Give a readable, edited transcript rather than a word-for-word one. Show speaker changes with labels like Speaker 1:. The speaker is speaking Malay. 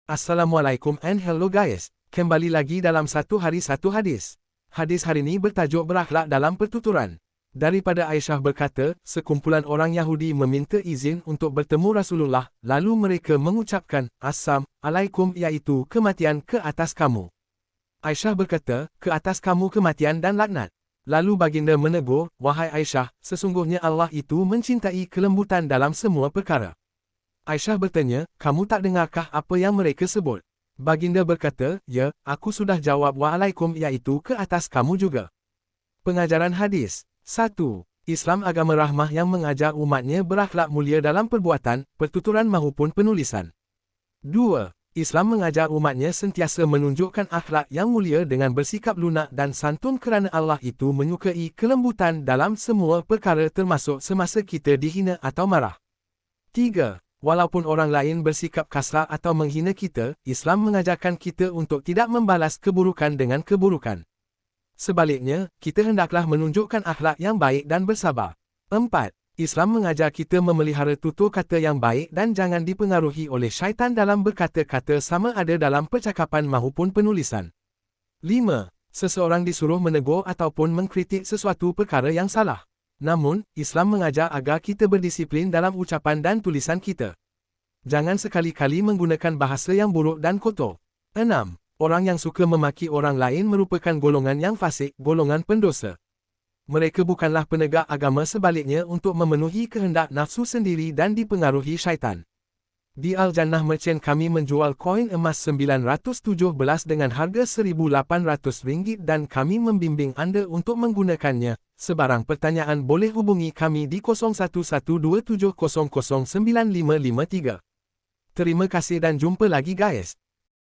Speaker 1: Assalamualaikum and hello guys. Kembali lagi dalam satu hari satu hadis. Hadis hari ini bertajuk berakhlak dalam pertuturan. Daripada Aisyah berkata, sekumpulan orang Yahudi meminta izin untuk bertemu Rasulullah, lalu mereka mengucapkan, Assalamualaikum iaitu kematian ke atas kamu. Aisyah berkata, ke atas kamu kematian dan laknat. Lalu baginda menegur, wahai Aisyah, sesungguhnya Allah itu mencintai kelembutan dalam semua perkara. Aisyah bertanya, kamu tak dengarkah apa yang mereka sebut? Baginda berkata, ya, aku sudah jawab wa'alaikum iaitu ke atas kamu juga. Pengajaran hadis 1. Islam agama rahmah yang mengajar umatnya berakhlak mulia dalam perbuatan, pertuturan maupun penulisan. 2. Islam mengajar umatnya sentiasa menunjukkan akhlak yang mulia dengan bersikap lunak dan santun kerana Allah itu menyukai kelembutan dalam semua perkara termasuk semasa kita dihina atau marah. 3. Walaupun orang lain bersikap kasar atau menghina kita, Islam mengajarkan kita untuk tidak membalas keburukan dengan keburukan. Sebaliknya, kita hendaklah menunjukkan akhlak yang baik dan bersabar. 4. Islam mengajar kita memelihara tutur kata yang baik dan jangan dipengaruhi oleh syaitan dalam berkata-kata sama ada dalam percakapan maupun penulisan. 5. Seseorang disuruh menegur ataupun mengkritik sesuatu perkara yang salah. Namun, Islam mengajar agar kita berdisiplin dalam ucapan dan tulisan kita. Jangan sekali-kali menggunakan bahasa yang buruk dan kotor. 6. Orang yang suka memaki orang lain merupakan golongan yang fasik, golongan pendosa. Mereka bukanlah penegak agama, sebaliknya untuk memenuhi kehendak nafsu sendiri dan dipengaruhi syaitan. Di Al-Jannah Merchant kami menjual koin emas 917 dengan harga RM1,800 dan kami membimbing anda untuk menggunakannya. Sebarang pertanyaan boleh hubungi kami di 0112700953. Terima kasih dan jumpa lagi guys.